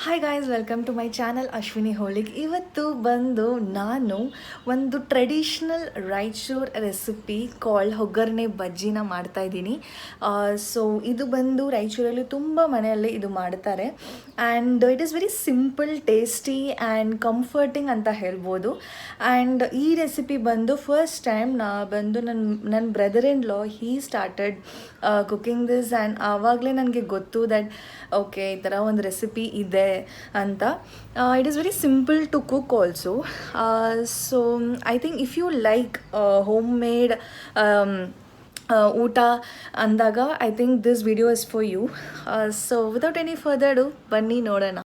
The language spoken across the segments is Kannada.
Hi guys, welcome to my channel Ashwini ಹೋಳಿಗ್. ಇವತ್ತು ಬಂದು ನಾನು ಒಂದು ಟ್ರೆಡಿಷ್ನಲ್ ರಾಯಚೂರ್ ರೆಸಿಪಿ ಕಾಲ್ಡ್ ಒಗ್ಗರಣೆ ಬಜ್ಜಿನ ಮಾಡ್ತಾಯಿದ್ದೀನಿ. ಸೊ ಇದು ಬಂದು ರಾಯಚೂರಲ್ಲಿ ತುಂಬ ಮನೆಯಲ್ಲಿ ಇದು ಮಾಡ್ತಾರೆ and it is very simple, tasty and comforting ಅಂತ ಹೇಳ್ಬೋದು. ಆ್ಯಂಡ್ ಈ ರೆಸಿಪಿ ಬಂದು ಫಸ್ಟ್ ಟೈಮ್ ನನ್ನ brother in law Hi started cooking this and ಆವಾಗಲೇ ನನಗೆ ಗೊತ್ತು ದಟ್ ಓಕೆ ಈ ಥರ ಒಂದು ರೆಸಿಪಿ ಇದೆ ಅಂತ. It is very simple to cook also. So I think if you like homemade ಊಟ ಅಂದಾಗ I think this video is for you. So without any further ado ಬನ್ನಿ ನೋಡೋಣ.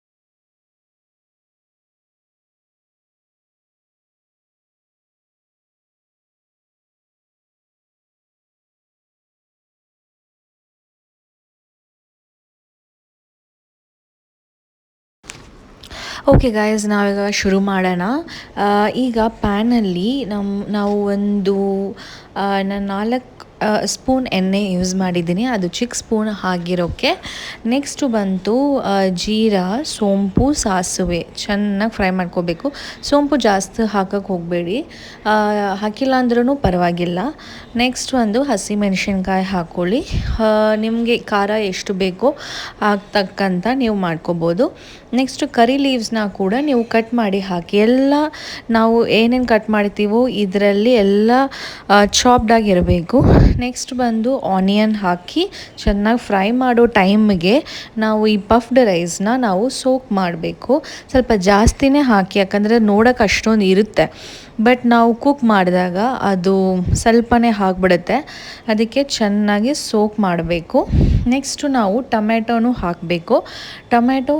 ಓಕೆ ಗಾಯ್ಸ್, ನಾವೀಗ ಶುರು ಮಾಡೋಣ. ಈಗ ಪ್ಯಾನಲ್ಲಿ ನಾವು ಒಂದು ನಾನು 4 ಸ್ಪೂನ್ ಎಣ್ಣೆ ಯೂಸ್ ಮಾಡಿದ್ದೀನಿ, ಅದು ಚಿಕ್ಕ ಸ್ಪೂನ್ ಆಗಿರೋಕ್ಕೆ. ನೆಕ್ಸ್ಟು ಬಂತು ಜೀರಾ, ಸೋಂಪು, ಸಾಸಿವೆ ಚೆನ್ನಾಗಿ ಫ್ರೈ ಮಾಡ್ಕೋಬೇಕು. ಸೋಂಪು ಜಾಸ್ತಿ ಹಾಕೋಕ್ಕೆ ಹೋಗಬೇಡಿ, ಹಾಕಿಲ್ಲ ಅಂದ್ರೂ ಪರವಾಗಿಲ್ಲ. ನೆಕ್ಸ್ಟ್ ಒಂದು ಹಸಿಮೆಣಸಿನ್ಕಾಯಿ ಹಾಕ್ಕೊಳ್ಳಿ. ನಿಮಗೆ ಖಾರ ಎಷ್ಟು ಬೇಕೋ ತಕ್ಕಂತ ನೀವು ಮಾಡ್ಕೋಬೋದು. ನೆಕ್ಸ್ಟು ಕರಿ ಲೀವ್ಸ್ನ ಕೂಡ ನೀವು ಕಟ್ ಮಾಡಿ ಹಾಕಿ. ಎಲ್ಲ ನಾವು ಏನೇನು ಕಟ್ ಮಾಡ್ತೀವೋ ಇದರಲ್ಲಿ ಎಲ್ಲ ಚಾಪ್ಡಾಗಿರಬೇಕು. ನೆಕ್ಸ್ಟ್ ಬಂದು ಆನಿಯನ್ ಹಾಕಿ ಚೆನ್ನಾಗಿ ಫ್ರೈ ಮಾಡೋ ಟೈಮ್ಗೆ ನಾವು ಈ ಪಫ್ಡ್ ರೈಸ್ನ ನಾವು ಸೋಕ್ ಮಾಡಬೇಕು. ಸ್ವಲ್ಪ ಜಾಸ್ತಿನೇ ಹಾಕಿ, ಯಾಕಂದರೆ ನೋಡೋಕೆ ಅಷ್ಟೊಂದು ಇರುತ್ತೆ, ಬಟ್ ನಾವು ಕುಕ್ ಮಾಡಿದಾಗ ಅದು ಸ್ವಲ್ಪನೇ ಆಗಿಬಿಡುತ್ತೆ. ಅದಕ್ಕೆ ಚೆನ್ನಾಗಿ ಸೋಕ್ ಮಾಡಬೇಕು. ನೆಕ್ಸ್ಟು ನಾವು ಟೊಮೆಟೊನೂ ಹಾಕಬೇಕು. ಟೊಮೆಟೊ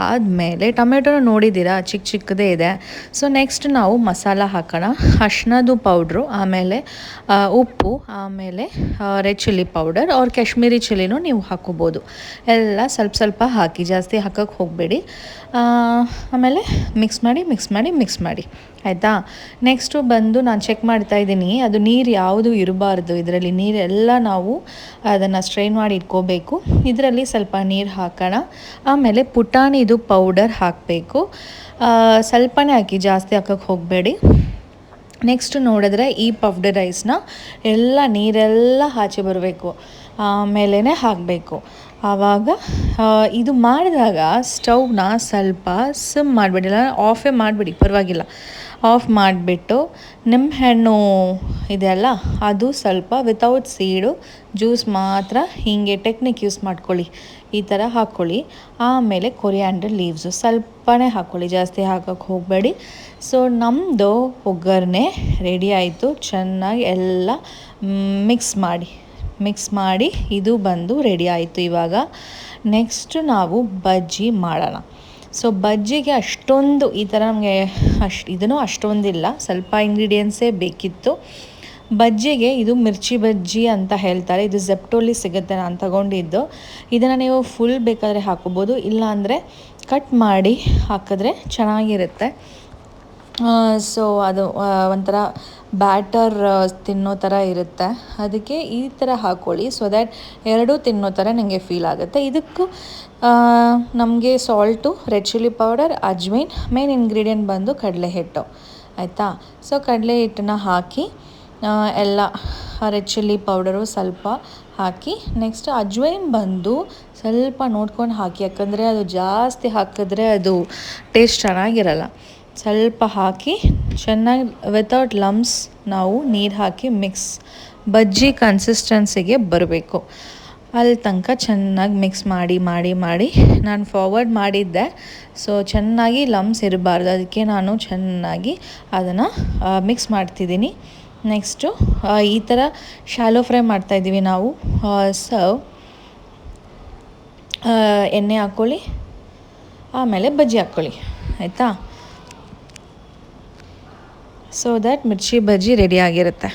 ಆದಮೇಲೆ ಟೊಮೆಟೊನ ನೋಡಿದ್ದೀರಾ, ಚಿಕ್ಕ ಚಿಕ್ಕದೇ ಇದೆ. ಸೊ ನೆಕ್ಸ್ಟ್ ನಾವು ಮಸಾಲ ಹಾಕೋಣ. ಅರ್ಶಿಣದ ಪೌಡ್ರು, ಆಮೇಲೆ ಉಪ್ಪು, ಆಮೇಲೆ red chilli powder or Kashmiri ಚಿಲ್ಲಿನೂ ನೀವು ಹಾಕೋಬೋದು. ಎಲ್ಲ ಸ್ವಲ್ಪ ಸ್ವಲ್ಪ ಹಾಕಿ, ಜಾಸ್ತಿ ಹಾಕೋಕ್ಕೆ ಹೋಗಬೇಡಿ. ಆಮೇಲೆ ಮಿಕ್ಸ್ ಮಾಡಿ ಆಯಿತಾ. ನೆಕ್ಸ್ಟು ಬಂದು ನಾನು ಚೆಕ್ ಮಾಡ್ತಾಯಿದ್ದೀನಿ, ಅದು ನೀರು ಯಾವುದು ಇರಬಾರ್ದು ಇದರಲ್ಲಿ. ನೀರೆಲ್ಲ ನಾವು ಅದನ್ನು ಸ್ಟ್ರೈನ್ ಮಾಡಿ ಇಟ್ಕೋಬೇಕು. ಇದರಲ್ಲಿ ಸ್ವಲ್ಪ ನೀರು ಹಾಕೋಣ. ಆಮೇಲೆ ಪುಟಾಣಿದು ಪೌಡರ್ ಹಾಕಬೇಕು. ಸ್ವಲ್ಪನೇ ಹಾಕಿ, ಜಾಸ್ತಿ ಹಾಕೋಕ್ಕೆ ಹೋಗಬೇಡಿ. ನೆಕ್ಸ್ಟ್ ನೋಡಿದ್ರೆ ಈ ಪಫ್ಡ್ ರೈಸ್ನ ಎಲ್ಲ ನೀರೆಲ್ಲ ಆಚೆ ಬರಬೇಕು, ಆಮೇಲೆ ಹಾಕಬೇಕು. ಆವಾಗ ಇದು ಮಾಡಿದಾಗ ಸ್ಟವ್ನ ಸ್ವಲ್ಪ ಸಿಮ್ ಮಾಡಿಬಿಡಿ, ಇಲ್ಲ ಆಫೇ ಮಾಡಿಬಿಡಿ, ಪರವಾಗಿಲ್ಲ. ಆಫ್ ಮಾಡಿಬಿಟ್ಟು ನಿಂಬೆಹಣ್ಣು ಇದೆಯಲ್ಲ ಅದು ಸ್ವಲ್ಪ ವಿತೌಟ್ ಸೀಡು ಜ್ಯೂಸ್ ಮಾತ್ರ ಹೀಗೆ ಟೆಕ್ನಿಕ್ ಯೂಸ್ ಮಾಡ್ಕೊಳ್ಳಿ, ಈ ಥರ ಹಾಕ್ಕೊಳ್ಳಿ. ಆಮೇಲೆ ಕೊರಿಯಾಂಡರ್ ಲೀವ್ಸು ಸ್ವಲ್ಪನೇ ಹಾಕ್ಕೊಳ್ಳಿ, ಜಾಸ್ತಿ ಹಾಕೋಕ್ಕೆ ಹೋಗಬೇಡಿ. ಸೊ ನಮ್ಮದು ಒಗ್ಗರಣೆ ರೆಡಿ ಆಯಿತು. ಚೆನ್ನಾಗಿ ಎಲ್ಲ ಮಿಕ್ಸ್ ಮಾಡಿ ಇದು ಬಂದು ರೆಡಿ ಆಯಿತು. ಇವಾಗ ನೆಕ್ಸ್ಟ್ ನಾವು ಬಜ್ಜಿ ಮಾಡೋಣ. ಸೊ ಬಜ್ಜಿಗೆ ಅಷ್ಟೊಂದು ಈ ಥರ ನಮಗೆ ಇದನ್ನು ಅಷ್ಟೊಂದಿಲ್ಲ, ಸ್ವಲ್ಪ ಇಂಗ್ರೀಡಿಯೆಂಟ್ಸೇ ಬೇಕಿತ್ತು. ಬಜ್ಜಿಗೆ ಇದು ಮಿರ್ಚಿ ಬಜ್ಜಿ ಅಂತ ಹೇಳ್ತಾರೆ. ಇದು ಜೆಪ್ಟೋಲಿ ಸಿಗುತ್ತೆ, ನಾನು ತಗೊಂಡಿದ್ದು. ಇದನ್ನು ನೀವು ಫುಲ್ ಬೇಕಾದರೆ ಹಾಕೋಬೋದು, ಇಲ್ಲಾಂದರೆ ಕಟ್ ಮಾಡಿ ಹಾಕಿದ್ರೆ ಚೆನ್ನಾಗಿರುತ್ತೆ. ಸೊ ಅದು ಒಂಥರ ಬ್ಯಾಟರ್ ತಿನ್ನೋ ಥರ ಇರುತ್ತೆ, ಅದಕ್ಕೆ ಈ ಥರ ಹಾಕ್ಕೊಳ್ಳಿ. ಸೊ ದ್ಯಾಟ್ ಎರಡೂ ತಿನ್ನೋ ಥರ ನನಗೆ ಫೀಲ್ ಆಗುತ್ತೆ. ಇದಕ್ಕೂ ನಮಗೆ salt, red chilli powder, ajwain, main ingredient ಬಂದು ಕಡಲೆ ಹಿಟ್ಟು, ಆಯಿತಾ. ಸೊ ಕಡಲೆ ಹಿಟ್ಟನ್ನ ಹಾಕಿ ಎಲ್ಲ ರೆಡ್ ಚಿಲ್ಲಿ ಪೌಡರು ಸ್ವಲ್ಪ ಹಾಕಿ, ನೆಕ್ಸ್ಟ್ ಅಜ್ವೈನ್ ಬಂದು ಸ್ವಲ್ಪ ನೋಡ್ಕೊಂಡು ಹಾಕಿ, ಯಾಕಂದರೆ ಅದು ಜಾಸ್ತಿ ಹಾಕಿದ್ರೆ ಅದು ಟೇಸ್ಟ್ ಚೆನ್ನಾಗಿರಲ್ಲ. ಸ್ವಲ್ಪ ಹಾಕಿ ಚೆನ್ನಾಗಿ ವಿತೌಟ್ ಲಮ್ಸ್ ನಾವು ನೀರು ಹಾಕಿ ಬಜ್ಜಿ ಕನ್ಸಿಸ್ಟೆನ್ಸಿಗೆ ಬರಬೇಕು. ಅಲ್ಲಿ ತನಕ ಚೆನ್ನಾಗಿ ಮಿಕ್ಸ್ ಮಾಡಿ ನಾನು ಫಾರ್ವರ್ಡ್ ಮಾಡಿದ್ದೆ. ಸೊ ಚೆನ್ನಾಗಿ ಲಮ್ಸ್ ಇರಬಾರ್ದು, ಅದಕ್ಕೆ ನಾನು ಚೆನ್ನಾಗಿ ಅದನ್ನು ಮಿಕ್ಸ್ ಮಾಡ್ತಿದ್ದೀನಿ. ನೆಕ್ಸ್ಟು ಈ ಥರ ಶಾಲೋ ಫ್ರೈ ಮಾಡ್ತಾಯಿದ್ದೀವಿ ನಾವು. ಎಣ್ಣೆ ಹಾಕ್ಕೊಳ್ಳಿ, ಆಮೇಲೆ ಬಜ್ಜಿ ಹಾಕ್ಕೊಳ್ಳಿ, ಆಯಿತಾ. So that mirchi bajji ready ಆಗಿರುತ್ತೆ.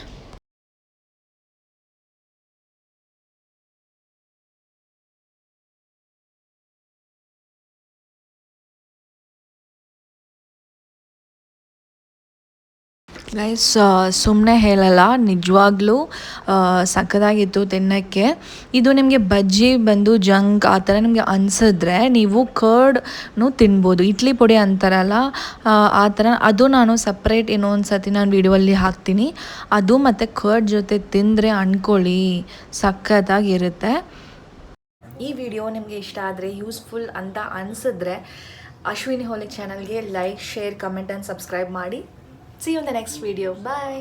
ಗೈಸ್ ಸುಮ್ಮನೆ ಹೇಳಲ್ಲ, ನಿಜವಾಗ್ಲೂ ಸಖತ್ತಾಗಿತ್ತು ತಿನ್ನೋಕ್ಕೆ. ಇದು ನಿಮಗೆ ಬಜ್ಜಿ ಬಂದು ಜಂಕ್ ಆ ಥರ ನಿಮಗೆ ಅನಿಸಿದ್ರೆ ನೀವು ಕರ್ಡ್ನು ತಿನ್ಬೋದು. ಇಡ್ಲಿ ಪುಡಿ ಅಂತಾರಲ್ಲ ಆ ಥರ, ಅದು ನಾನು ಸಪ್ರೇಟ್ ಇನ್ನೊಂದು ಸತಿ ನಾನು ವೀಡಿಯೋಲ್ಲಿ ಹಾಕ್ತೀನಿ. ಅದು ಮತ್ತು ಕರ್ಡ್ ಜೊತೆ ತಿಂದರೆ ಅಂದ್ಕೊಳ್ಳಿ ಸಖತ್ತಾಗಿರುತ್ತೆ. ಈ ವಿಡಿಯೋ ನಿಮಗೆ ಇಷ್ಟ ಆದರೆ, ಯೂಸ್ಫುಲ್ ಅಂತ ಅನಿಸಿದ್ರೆ ಅಶ್ವಿನಿ ಹೋಲಿಕ್ ಚಾನಲ್ಗೆ like, share, comment and subscribe ಮಾಡಿ. See you in the next video. Bye.